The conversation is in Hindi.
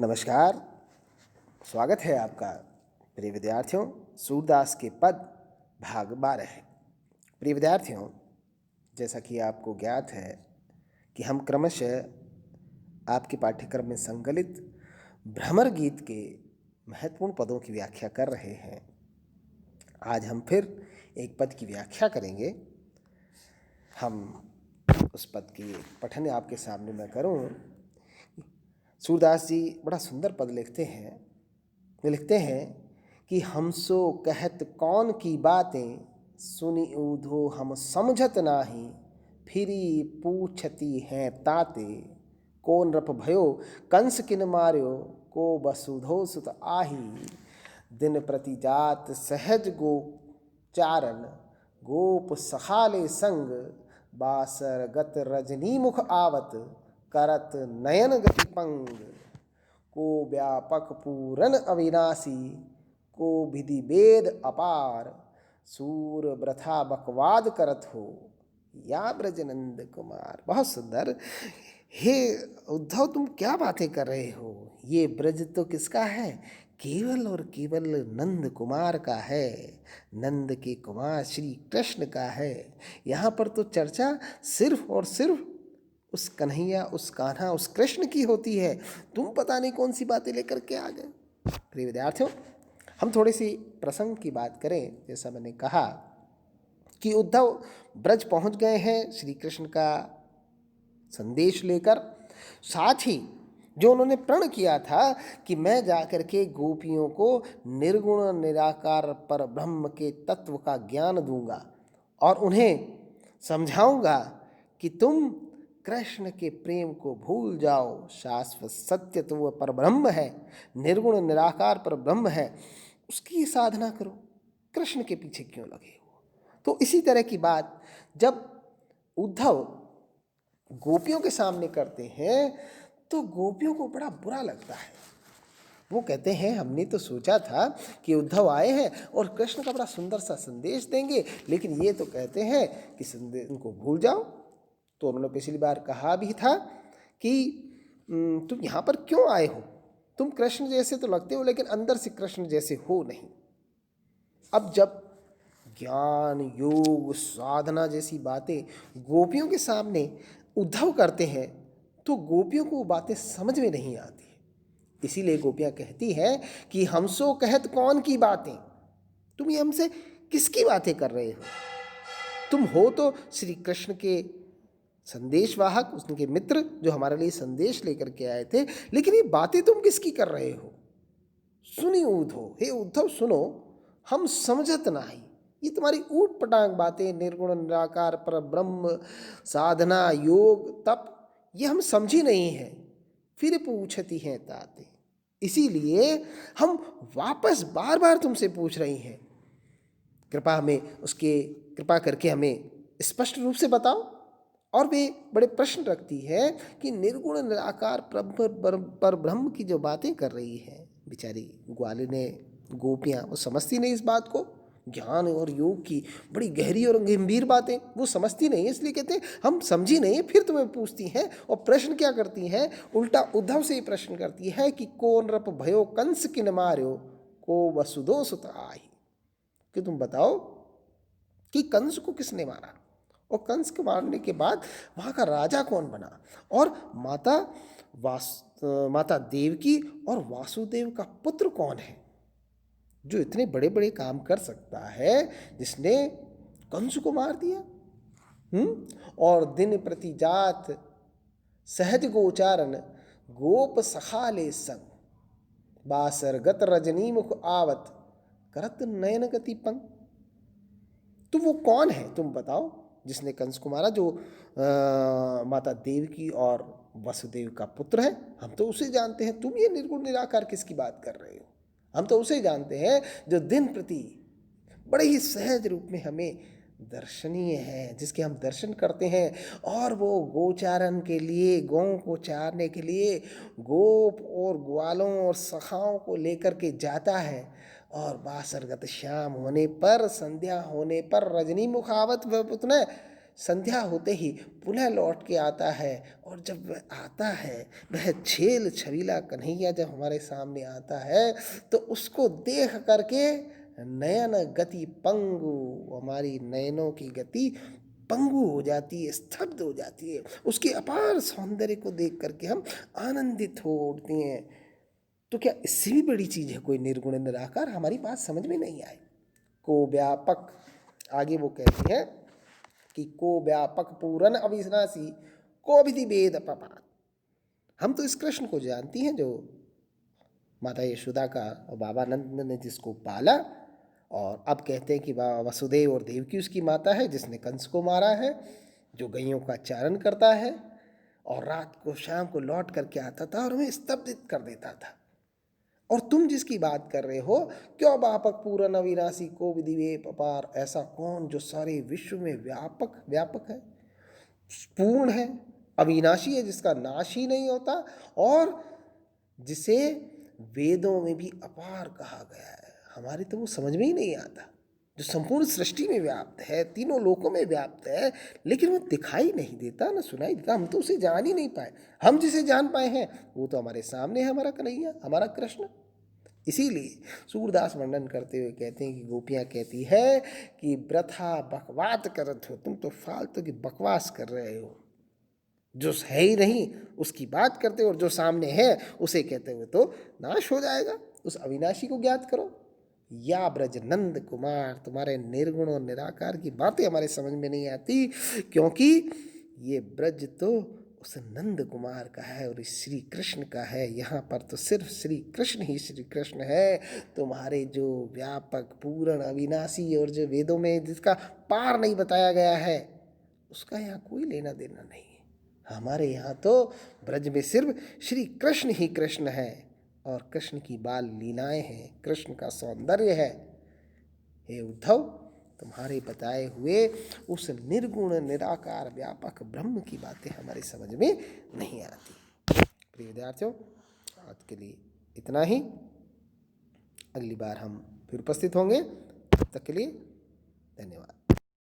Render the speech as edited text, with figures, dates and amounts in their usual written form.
नमस्कार। स्वागत है आपका प्रिय विद्यार्थियों सूरदास के पद भाग 12 है। प्रिय विद्यार्थियों, जैसा कि आपको ज्ञात है कि हम क्रमशः आपके पाठ्यक्रम में संकलित भ्रमर गीत के महत्वपूर्ण पदों की व्याख्या कर रहे हैं। आज हम फिर एक पद की व्याख्या करेंगे। हम उस पद की पठन आपके सामने मैं करूं। सूरदास जी बड़ा सुंदर पद लिखते हैं। वे लिखते हैं कि हमसो कहत कौन की बातें, सुनी ऊधो हम समझत नाही, फिरी पूछती हैं ताते, को नृप भयो कंस किन मार्यो, को वसुधो सुत आही, दिन प्रति जात सहज गोचारन, गोप सखाले संग, बासर गत रजनी मुख आवत, करत नयन गति पंग, को व्यापक पूरन अविनाशी, को विधि वेद अपार, सूर व्रथा बकवाद करत हो, या ब्रजनंद कुमार। बहुत सुंदर। हे उद्धव, तुम क्या बातें कर रहे हो? ये ब्रज तो किसका है? केवल और केवल नंद कुमार का है। नंद के कुमार श्री कृष्ण का है। यहाँ पर तो चर्चा सिर्फ और सिर्फ उस कन्हैया, उस कान्हा, उस कृष्ण की होती है। तुम पता नहीं कौन सी बातें लेकर के आ गए। प्रिय विद्यार्थियों, हम थोड़ी सी प्रसंग की बात करें। जैसा मैंने कहा कि उद्धव ब्रज पहुंच गए हैं श्री कृष्ण का संदेश लेकर। साथ ही जो उन्होंने प्रण किया था कि मैं जाकर के गोपियों को निर्गुण निराकार पर ब्रह्म के तत्व का ज्ञान दूंगा और उन्हें समझाऊंगा कि तुम कृष्ण के प्रेम को भूल जाओ। शाश्वत सत्य तो वह परब्रह्म है, निर्गुण निराकार परब्रह्म है, उसकी साधना करो, कृष्ण के पीछे क्यों लगे हो। तो इसी तरह की बात जब उद्धव गोपियों के सामने करते हैं तो गोपियों को बड़ा बुरा लगता है। वो कहते हैं, हमने तो सोचा था कि उद्धव आए हैं और कृष्ण का बड़ा सुंदर सा संदेश देंगे, लेकिन ये तो कहते हैं कि संदेश उनको भूल जाओ। तो उन्होंने पिछली बार कहा भी था कि तुम यहाँ पर क्यों आए हो? तुम कृष्ण जैसे तो लगते हो, लेकिन अंदर से कृष्ण जैसे हो नहीं। अब जब ज्ञान, योग, साधना जैसी बातें गोपियों के सामने उद्धव करते हैं तो गोपियों को वो बातें समझ में नहीं आती। इसीलिए गोपियाँ कहती हैं कि हमसो कहत कौन की बातें, तुम ये हमसे किसकी बातें कर रहे हो? तुम हो तो श्री कृष्ण के संदेशवाहक, उनके मित्र जो हमारे लिए संदेश लेकर के आए थे, लेकिन ये बातें तुम किसकी कर रहे हो? सुनी उद्धव, हे उद्धव सुनो, हम समझत नाही। ये तुम्हारी ऊट पटांग बातें, निर्गुण निराकार पर ब्रह्म, साधना, योग, तप, ये हम समझी नहीं है। फिर पूछती हैं ताते, इसीलिए हम वापस बार बार तुमसे पूछ रही हैं। कृपा करके हमें स्पष्ट रूप से बताओ। और वे बड़े प्रश्न रखती है कि निर्गुण निराकार पर ब्रह्म की जो बातें कर रही है, बेचारी ग्वालिने गोपियाँ वो समझती नहीं इस बात को। ज्ञान और योग की बड़ी गहरी और गंभीर बातें वो समझती नहीं है, इसलिए कहते हैं हम समझी नहीं। फिर तुम्हें पूछती हैं और प्रश्न क्या करती हैं? उल्टा उद्धव से ही प्रश्न करती है कि को नृप भयो कंस किन मार्यो, को वसुधो सुत आही, कि तुम बताओ कि कंस को किसने मारा और कंस के मारने के बाद वहाँ का राजा कौन बना, और माता देवकी और वासुदेव का पुत्र कौन है जो इतने बड़े बड़े काम कर सकता है, जिसने कंस को मार दिया। और दिन प्रति जात सहज गोचारन, गोप सखाले संग, बासर गत रजनी मुख आवत, करत नयन गति पंग। तो वो कौन है तुम बताओ जिसने कंस को मारा, जो माता देवकी और वसुदेव का पुत्र है? हम तो उसे जानते हैं। तुम ये निर्गुण निराकार किसकी बात कर रहे हो? हम तो उसे जानते हैं जो दिन प्रति बड़े ही सहज रूप में हमें दर्शनीय है, जिसके हम दर्शन करते हैं, और वो गोचारण के लिए, गौं को चारने के लिए गोप और ग्वालों और सखाओं को लेकर के जाता है, और बासरगत शाम होने पर, संध्या होने पर, रजनी मुखावत पुतने संध्या होते ही पुनः लौट के आता है। और जब वह आता है, वह छेल छबीला कन्हैया जब हमारे सामने आता है, तो उसको देख करके नयन गति पंगु, हमारी नयनों की गति पंगु हो जाती है, स्तब्ध हो जाती है। उसके अपार सौंदर्य को देख करके हम आनंदित हो उठते हैं। तो क्या इससे भी बड़ी चीज़ है कोई निर्गुण निराकार? हमारी बात समझ में नहीं आए। को व्यापक, आगे वो कहते हैं कि को व्यापक पूरन अविनाशी को विधि वेद पपात। हम तो इस कृष्ण को जानती हैं जो माता यशोदा का और बाबा नंद ने जिसको पाला, और अब कहते हैं कि बाबा वसुदेव और देवकी उसकी माता है, जिसने कंस को मारा है, जो गैयों का चारण करता है और रात को शाम को लौट करके आता था और हमें स्तब्धित कर देता था। और तुम जिसकी बात कर रहे हो, क्यों व्यापक पूर्ण अविनाशी को विधि वेद अपार, ऐसा कौन जो सारे विश्व में व्यापक है, पूर्ण है, अविनाशी है, जिसका नाश ही नहीं होता, और जिसे वेदों में भी अपार कहा गया है। हमारे तो वो समझ में ही नहीं आता, जो संपूर्ण सृष्टि में व्याप्त है, तीनों लोकों में व्याप्त है, लेकिन वो दिखाई नहीं देता, ना सुनाई देता। हम तो उसे जान ही नहीं पाए। हम जिसे जान पाए हैं वो तो हमारे सामने है, हमारा कन्हैया, हमारा कृष्ण। इसीलिए सूरदास वर्णन करते हुए कहते हैं कि गोपियाँ कहती है कि वृथा बकवास करत हो, तुम तो फालतू की बकवास कर रहे हो, जो है ही नहीं उसकी बात करते हो, और जो सामने है उसे कहते हुए तो नाश हो जाएगा। उस अविनाशी को ज्ञात करो। या ब्रज नंद कुमार, तुम्हारे निर्गुण और निराकार की बातें हमारे समझ में नहीं आती, क्योंकि ये ब्रज तो उस नंद कुमार का है और इस श्री कृष्ण का है। यहाँ पर तो सिर्फ श्री कृष्ण ही श्री कृष्ण है। तुम्हारे जो व्यापक पूर्ण अविनाशी और जो वेदों में जिसका पार नहीं बताया गया है, उसका यहाँ कोई लेना देना नहीं है। हमारे यहाँ तो ब्रज में सिर्फ श्री कृष्ण ही कृष्ण है, और कृष्ण की बाल लीलाएं हैं, कृष्ण का सौंदर्य है। हे उद्धव, तुम्हारे बताए हुए उस निर्गुण निराकार व्यापक ब्रह्म की बातें हमारी समझ में नहीं आती। प्रिय विद्यार्थियों, आज के लिए इतना ही। अगली बार हम फिर उपस्थित होंगे। तब तक के लिए धन्यवाद।